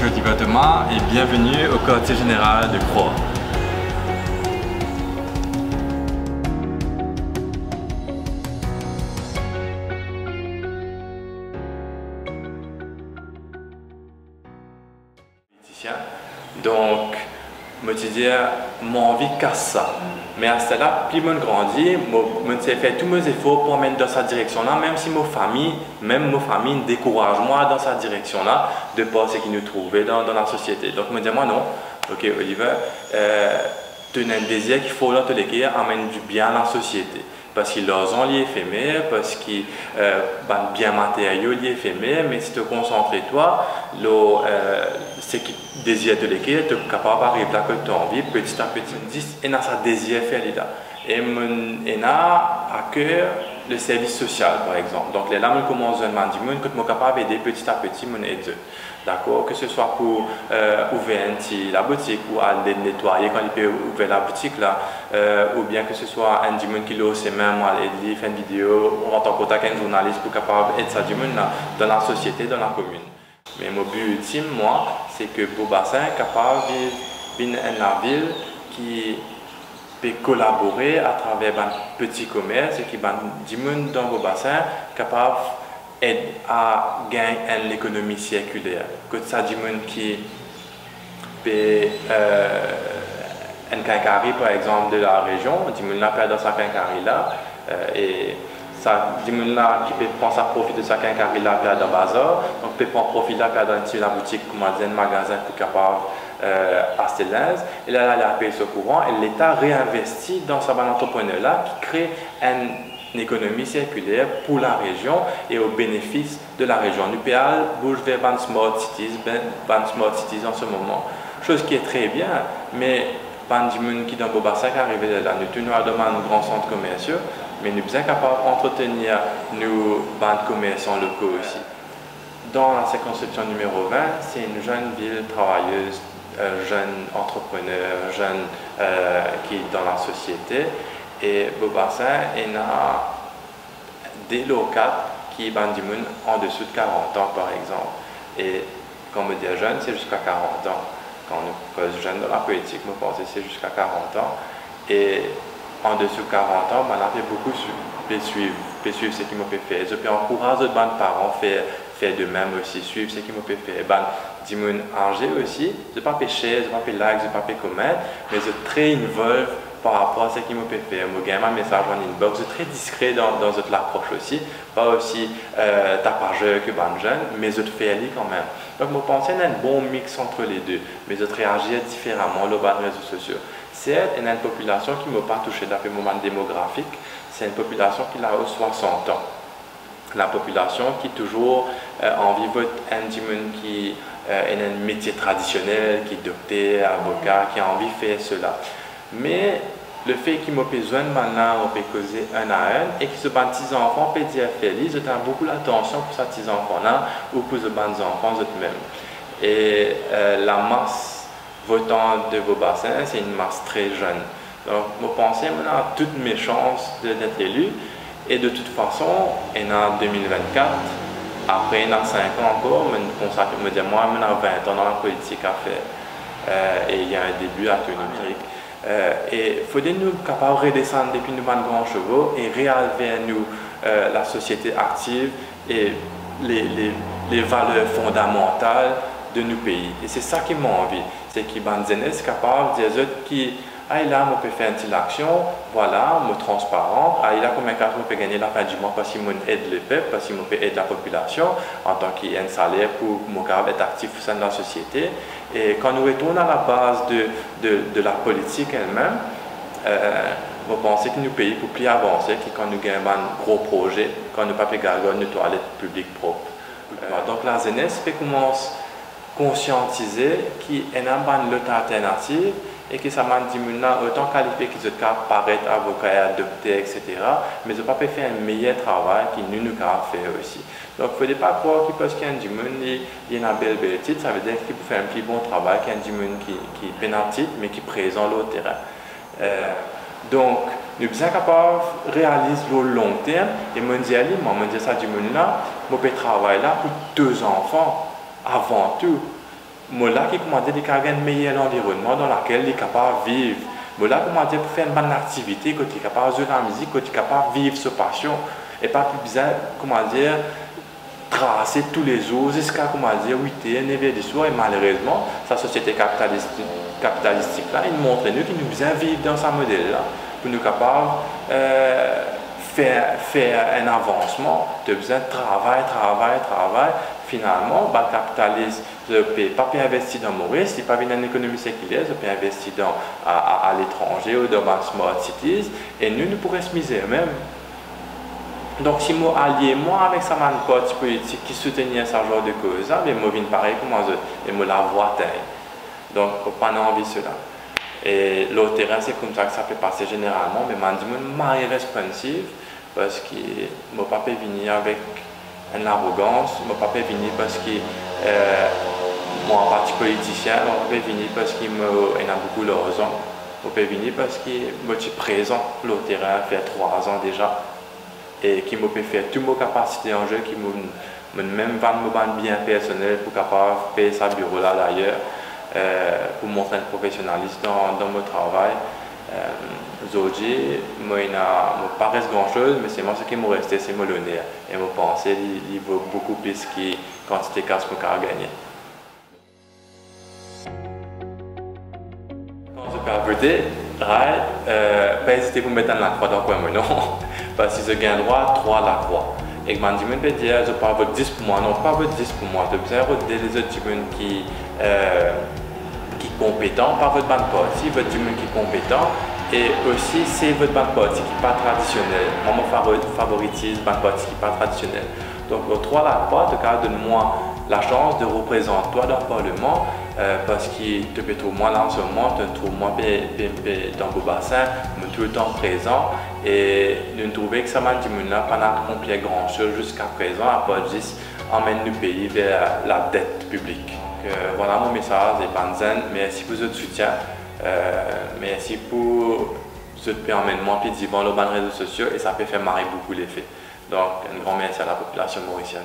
Bonjour Thomas et bienvenue au quartier général de Croix. Donc, je me disais, j'ai envie de casser ça. Mais à ce là, plus je grandis, je fais tous mes efforts pour m'amener dans cette direction-là, même si ma famille décourage moi dans cette direction-là, de par ce qu'ils nous trouvaient dans la société. Donc, je me dis, moi non, ok Oliver, tu as un désir qu'il faut dans tous les cas amener du bien à la société. Parce qu'ils leur ont éphémère, parce qu'ils bien matériaux liés éphémère, mais si tu te concentres toi, ce qui désire de l'équipe, tu es capable d'arriver là que tu as envie, petit à petit, et dans sa désir faire là. Et on a à cœur le service social, par exemple. Donc, les là, on commence à demander que tu es capable d'aider petit à petit, mon aide. D'accord? Que ce soit pour ouvrir la boutique ou aller nettoyer quand il peut ouvrir la boutique là, ou bien que ce soit un dimanche qui l'a ses mains, aller faire une vidéo, on rentre en contact avec un journaliste pour capable aider ça du monde dans la société, dans la commune. Mais mon but ultime, moi, c'est que Beaubassin est capable de vivre dans la ville qui peut collaborer à travers un petit commerce et qui du monde dans Beaubassin capable aide à gagner l'économie circulaire. Que ça du monde qui peut un quincaillerie par exemple de la région, du monde là perd dans sa quincaillerie là et ça du monde là qui peut prendre sa profit de sa quincaillerie là perd dans bazar, donc peut prendre profit là perd dans la boutique comme un magasin pour capable acheter linge et là elle a payé ce courant et l'État réinvestit dans ce entrepreneur là qui crée une économie circulaire pour la région et au bénéfice de la région. L'UPAL bouge vers Ban Smart Cities en ce moment, chose qui est très bien, mais Ban Dimoun qui dans Beaubassin qui arrive là, nous tenons à demander un grand centre commercial, mais nous sommes capables d'entretenir nos bandes commerçants locaux aussi. Dans la circonscription numéro 20, c'est une jeune ville travailleuse, jeune entrepreneur, jeune qui est dans la société. Et Beaubassin il a des locaux qui sont en dessous de 40 ans par exemple. Et quand on me dit jeune, c'est jusqu'à 40 ans. Quand on cause jeune dans la politique, je pense que c'est jusqu'à 40 ans. Et en dessous de 40 ans, on a fait beaucoup suivre ce qui m'a fait faire. Je peux encourager d'autres parents à faire de même aussi, suivre ce qui m'a fait faire. Dis moi âgé aussi, je ne pas pécher, je ne pas like, je ne pas commettre, mais je très involve par rapport à ce qui me fait faire. Je gagne un message en inbox, je suis très discret dans notre approche aussi, pas aussi tapageur que ban jeune, mais je fais aller quand même. Donc je pense qu'il y a un bon mix entre les deux, mais je réagis différemment sur les réseaux sociaux. Certes, il y a une population qui ne m'a pas touché d'après le moment démographique, c'est une population qui a 60 ans. La population qui toujours envie de un dimanche qui a un métier traditionnel, qui est docteur, avocat, qui a envie de faire cela. Mais le fait qu'il m'a besoin maintenant, on peut causer un à un, et que ce petit enfant peut dire félix, je tiens beaucoup l'attention pour ce petit enfant-là ou pour ce petit enfant eux-mêmes. Et la masse votante de Beaubassin, c'est une masse très jeune. Donc, je pense que maintenant, toutes mes chances d'être élu. Et de toute façon, en 2024, après 5 ans encore, je me consacre, je me dis, moi, je 20 ans dans la politique à faire. Et il y a un début à tenir. Et il faut nous capables de redescendre depuis nos grands chevaux et réaliser nous la société active et les valeurs fondamentales de nos pays. Et c'est ça qui m'a envie. C'est qu'ils sont capables de dire qui là, on peut faire une petite action, voilà, on est transparent. Là, combien on peut gagner la fin du mois parce qu'on aide le peuple, parce qu'on peut aider la population en tant qu'il y a un salaire pour être actif au sein de la société. Et quand nous retournons à la base de la politique elle-même, on pense que nous payons pour plus avancer que quand nous gagnons un gros projet, quand nous ne pouvons pas gagner une toilette publique propre. Donc la jeunesse peut commencer à conscientiser qu'il y a une autre alternative et que ça m'a dit autant qualifié qu'ils ont paraître avocat, docteur, etc. Mais ils n'ont pas pu faire un meilleur travail qu'ils nous avons fait aussi. Donc il ne faut pas croire que parce qu'il y a un monde qui a un bel titre, ça veut dire qu'il peut faire un plus bon travail qu'il y a un monde qui est pénaltique mais qui est présent sur le terrain. Donc nous sommes capables de réaliser le long terme et mondialement, ça du monde là, je peux travailler là pour 2 enfants avant tout. moi là qui comment dire, il a un meilleur environnement dans lequel il est capable de vivre. Moi là comment dire, pour faire une bonne activité, quand il est capable de jouer la musique, quand il est capable de vivre sa passion, et pas plus besoin, comment dire, tracer tous les jours jusqu'à, comment dire, 8h, 9h du soir. Et malheureusement, sa société capitalistique là, il montre nous qu'il nous besoin vivre dans ce modèle là, pour nous capables faire un avancement, de besoin de travail. Finalement, le capitaliste ne peut pas investir dans Maurice, il ne peut pas une économie séculaire, il peut investir à l'étranger ou dans les smart cities, et nous pourrions se miser même. Donc, si je allié moi avec sa parti politique qui soutenait ce genre de cause, mais je viens pareil comme je et je la vois. Donc, je n'ai pas envie de cela. Et l'autre terrain, c'est comme ça que ça peut passer généralement, mais je me dis responsive parce que je ne peux pas venir avec une arrogance, je ne peux pas venir parce que moi, en parti politicien, je ne peux pas venir parce qu'il y a beaucoup d'argent, je peux venir parce que je suis présent, l'autre terrain fait 3 ans déjà, et qui me peut faire toutes mes capacités en jeu, qui me même vendre mon bien personnel pour capable payer sa bureau là d'ailleurs. Pour montrer un professionnalisme dans mon travail. Aujourd'hui, moi, il ne pas reste grand chose, mais c'est moi ce qui me resté, c'est mon honneur. Et mon pensée, il vaut beaucoup plus que la quantité de casse que je gagné. Quand je peux voter, pas hésiter pour mettre la croix dans le coin, non. Parce que je gagne droit, 3 la croix. Et quand je peux dire, je pas vote 10 pour moi, non, pas vote 10 pour moi. Je peux voter les autres qui compétent, pas votre banque parti, votre monde qui est compétent, et aussi c'est votre banque parti qui n'est pas traditionnel. Moi, je favorise banque parti qui n'est pas traditionnel. Donc, le 3 la croix, en tout cas, donne-moi la chance de représenter toi dans le Parlement, parce que tu peux trouver moi là en ce moment, tu trouves moi dans vos bassins, tout le temps présent, et nous trouvons que ça m'a dit que pas accompli grand chose jusqu'à présent, à part juste emmène le pays vers la dette publique. Voilà mon message et Banzen, merci pour votre soutien, merci pour votre permettement puis devant les réseaux sociaux et ça peut faire marrer beaucoup l'effet. Donc un grand merci à la population mauricienne.